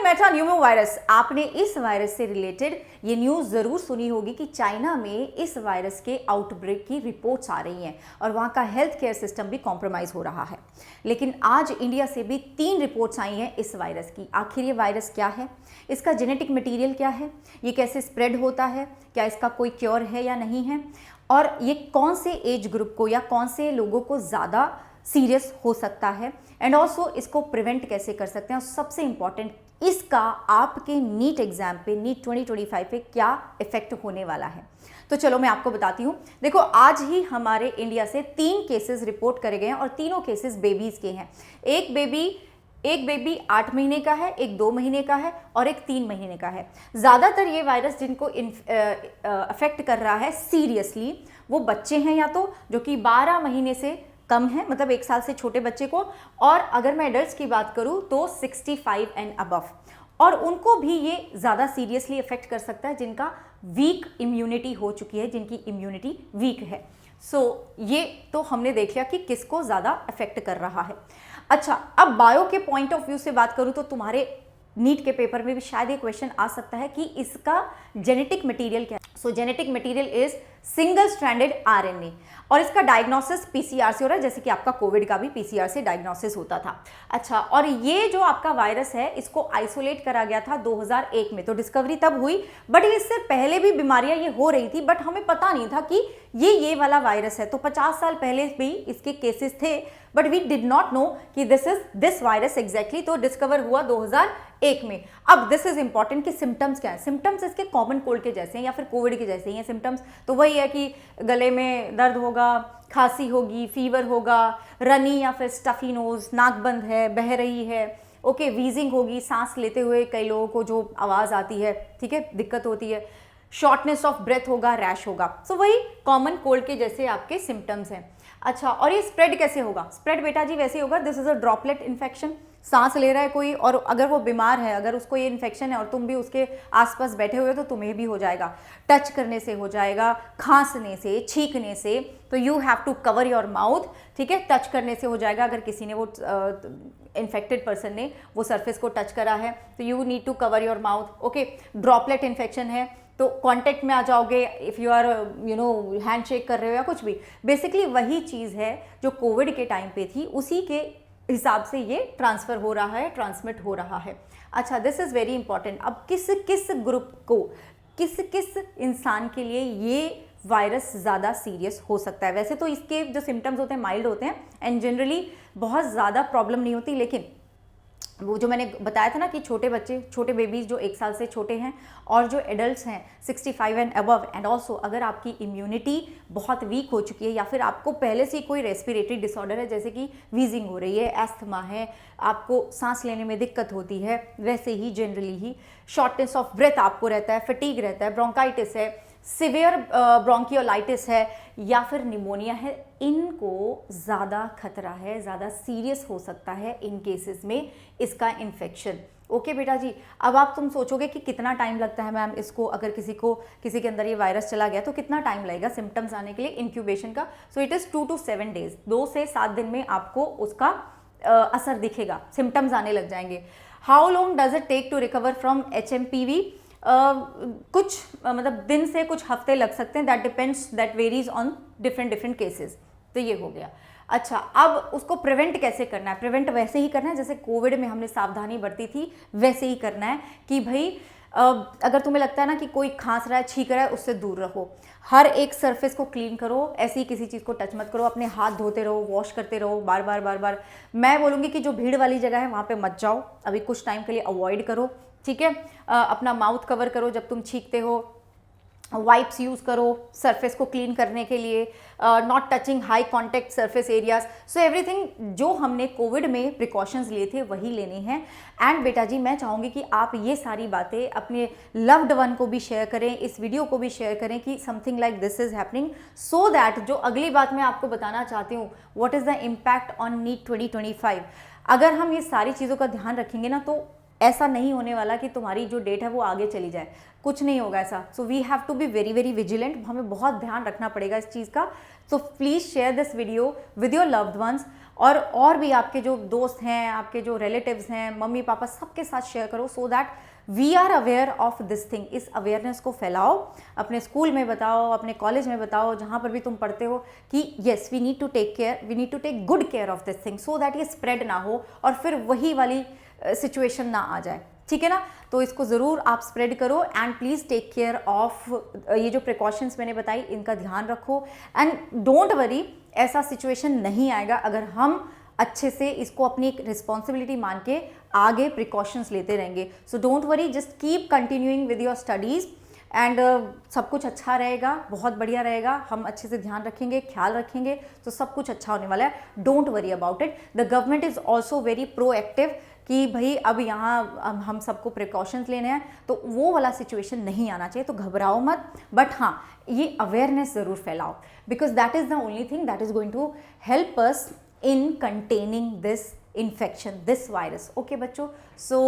मेटान्यूमो virus, आपने इस virus से रिलेटेड ये न्यूज़ ज़रूर सुनी होगी कि चाइना में इस वायरस के आउटब्रेक की रिपोर्ट्स आ रही हैं और वहाँ का हेल्थ केयर सिस्टम भी कॉम्प्रोमाइज़ हो रहा है। लेकिन आज इंडिया से भी 3 रिपोर्ट्स आई हैं इस वायरस की। आखिर ये वायरस क्या है, इसका जेनेटिक मटीरियल क्या है, ये कैसे स्प्रेड होता है, क्या इसका कोई क्योर है या नहीं है, और ये कौन से एज ग्रुप को या कौन से लोगों को ज़्यादा सीरियस हो सकता है, एंड ऑल्सो इसको प्रिवेंट कैसे कर सकते हैं, और सबसे इंपॉर्टेंट इसका आपके नीट एग्जाम पे, नीट 2025 पे क्या इफेक्ट होने वाला है। तो चलो मैं आपको बताती हूँ। देखो, आज ही हमारे इंडिया से 3 केसेस रिपोर्ट करे गए हैं और तीनों केसेस बेबीज़ के हैं। एक बेबी 8 महीने का है, एक 2 महीने का है और एक 3 महीने का है। ज़्यादातर ये वायरस जिनको अफेक्ट कर रहा है सीरियसली, वो बच्चे हैं या तो जो कि 12 महीने से कम है, मतलब 1 साल से छोटे बच्चे को, और अगर मैं एडल्ट्स की बात करूं तो 65 एंड अबव, और उनको भी ये ज़्यादा सीरियसली अफेक्ट कर सकता है जिनका वीक इम्यूनिटी हो चुकी है, जिनकी इम्यूनिटी वीक है। ये तो हमने देख लिया कि किसको ज़्यादा अफेक्ट कर रहा है। अच्छा, अब बायो के पॉइंट ऑफ व्यू से बात करूं तो तुम्हारे नीट के पेपर में भी शायद ये क्वेश्चन आ सकता है कि इसका जेनेटिक मटेरियल क्या है। Genetic material is single stranded RNA, और इसका डायग्नोसिस पीसीआर से हो रहा है, जैसे कि आपका कोविड का भी पीसीआर से डायग्नोसिस होता था। अच्छा, और ये जो आपका वायरस है इसको आइसोलेट करा गया था 2001 में, तो डिस्कवरी तब हुई, बट इससे पहले भी बीमारियां ये हो रही थी, बट हमें पता नहीं था कि ये वाला वायरस है। तो 50 साल पहले भी इसके केसेस थे, but we did not know कि दिस वायरस एग्जैक्टली, तो डिस्कवर हुआ 2001 में। अब दिस इज इंपॉर्टेंट कि सिम्टम्स क्या है। सिम्टम्स इसके कॉमन कोल्ड के जैसे हैं या फिर कोविड के जैसे ही हैं सिम्टम्स। तो वही है कि गले में दर्द होगा, खांसी होगी, फीवर होगा, रनी या फिर स्टफी नोज, नाक बंद है, बह रही है, ओके, वीजिंग होगी, सांस लेते हुए कई लोगों को जो आवाज़ आती है, ठीक है, दिक्कत होती है, शॉर्टनेस ऑफ ब्रेथ होगा, रैश होगा। वही कॉमन कोल्ड के जैसे आपके सिम्टम्स हैं। अच्छा, और ये स्प्रेड कैसे होगा? स्प्रेड बेटा जी वैसे होगा, this is a droplet infection. सांस ले रहा है कोई और अगर वो बीमार है, अगर उसको ये इन्फेक्शन है और तुम भी उसके आसपास बैठे हुए हो तो तुम्हें भी हो जाएगा। टच करने से हो जाएगा, खांसने से, छींकने से, तो you have to cover your mouth, ठीक है। टच करने से हो जाएगा, अगर किसी ने वो इन्फेक्टेड पर्सन ने वो सरफेस को टच करा है तो you need to cover your mouth, okay. Droplet infection है तो कांटेक्ट में आ जाओगे, if you are hand shake कर रहे हो या कुछ भी। बेसिकली वही चीज़ है जो कोविड के टाइम पे थी, उसी के हिसाब से ये ट्रांसफ़र हो रहा है, ट्रांसमिट हो रहा है। अच्छा, दिस इज़ वेरी इंपॉर्टेंट। अब किस किस ग्रुप को, किस किस इंसान के लिए ये वायरस ज़्यादा सीरियस हो सकता है? वैसे तो इसके जो सिम्टम्स होते हैं माइल्ड होते हैं एंड जनरली बहुत ज़्यादा प्रॉब्लम नहीं होती, लेकिन वो जो मैंने बताया था ना कि छोटे बच्चे, छोटे बेबीज़ जो 1 साल से छोटे हैं, और जो एडल्ट्स हैं 65 एंड अबव, एंड ऑल्सो अगर आपकी इम्यूनिटी बहुत वीक हो चुकी है या फिर आपको पहले से कोई रेस्पिरेटरी डिसऑर्डर है, जैसे कि वीजिंग हो रही है, एस्थमा है, आपको सांस लेने में दिक्कत होती है, वैसे ही जनरली ही शॉर्टनेस ऑफ ब्रेथ आपको रहता है, फटीग रहता है, ब्रोंकाइटिस है, सिवियर ब्रोंकियोलाइटिस है या फिर निमोनिया है, इनको ज़्यादा खतरा है, ज़्यादा सीरियस हो सकता है इन केसेस में इसका इन्फेक्शन। ओके बेटा जी, अब तुम सोचोगे कि कितना टाइम लगता है मैम इसको, अगर किसी के अंदर ये वायरस चला गया तो कितना टाइम लगेगा सिम्टम्स आने के लिए, इंक्यूबेशन का। So it is 2 to 7 days, 2 से 7 दिन में आपको उसका असर दिखेगा, सिम्टम्स आने लग जाएंगे। How long does it take to recover from HMPV? कुछ मतलब दिन से कुछ हफ्ते लग सकते हैं, that depends, that varies on different cases. तो ये हो गया। अच्छा, अब उसको प्रिवेंट कैसे करना है? प्रिवेंट वैसे ही करना है जैसे कोविड में हमने सावधानी बरती थी, वैसे ही करना है कि भाई अगर तुम्हें लगता है ना कि कोई खांस रहा है, छींक रहा है, उससे दूर रहो। हर एक सरफेस को क्लीन करो, ऐसी ही किसी चीज़ को टच मत करो, अपने हाथ धोते रहो, वॉश करते रहो बार बार। मैं बोलूँगी कि जो भीड़ वाली जगह है वहाँ पे मत जाओ, अभी कुछ टाइम के लिए अवॉइड करो, ठीक है। अपना माउथ कवर करो जब तुम छींकते हो, वाइप्स यूज़ करो सरफेस को क्लीन करने के लिए, not touching high contact surface areas. So everything जो हमने कोविड में प्रिकॉशंस लिए थे वही लेने हैं। एंड बेटा जी मैं चाहूँगी कि आप ये सारी बातें अपने लव्ड वन को भी शेयर करें, इस वीडियो को भी शेयर करें कि something like this is happening, so that जो अगली बात मैं आपको बताना चाहती हूँ, what is the impact on NEET 2025। अगर हम ये सारी चीज़ों का ध्यान रखेंगे ना तो ऐसा नहीं होने वाला कि तुम्हारी जो डेट है वो आगे चली जाए, कुछ नहीं होगा ऐसा। So we have to be very vigilant, हमें बहुत ध्यान रखना पड़ेगा इस चीज़ का। So please share this video with your loved ones. और भी आपके जो दोस्त हैं, आपके जो रिलेटिव्स हैं, मम्मी पापा, सबके साथ शेयर करो, so that we are aware of this thing. इस अवेयरनेस को फैलाओ, अपने स्कूल में बताओ, अपने कॉलेज में बताओ, जहाँ पर भी तुम पढ़ते हो कि yes we need to take care, we need to take good care of this thing, so that ये स्प्रेड ना हो और फिर वही वाली सिचुएशन ना आ जाए। ठीक है ना? तो इसको ज़रूर आप स्प्रेड करो and please take care of ये जो प्रिकॉशंस मैंने बताई, इनका ध्यान रखो एंड डोंट वरी, ऐसा सिचुएशन नहीं आएगा अगर हम अच्छे से इसको अपनी एक रिस्पॉन्सिबिलिटी मान के आगे प्रिकॉशंस लेते रहेंगे। So don't worry, just keep continuing with your studies and सब कुछ अच्छा रहेगा, बहुत बढ़िया रहेगा। हम अच्छे से ध्यान रखेंगे, ख्याल रखेंगे तो सब कुछ अच्छा होने वाला है। Don't worry about it. The government is also very proactive कि भाई अब यहाँ हम सबको प्रिकॉशंस लेने हैं, तो वो वाला सिचुएशन नहीं आना चाहिए, तो घबराओ मत। बट हाँ, ये अवेयरनेस ज़रूर फैलाओ, because that is the only thing that is going to help us in containing this infection, this virus. Okay बच्चों, so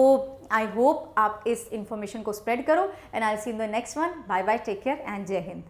I hope आप इस information को spread करो and I'll see you in the next one. Bye bye, take care and जय हिंद।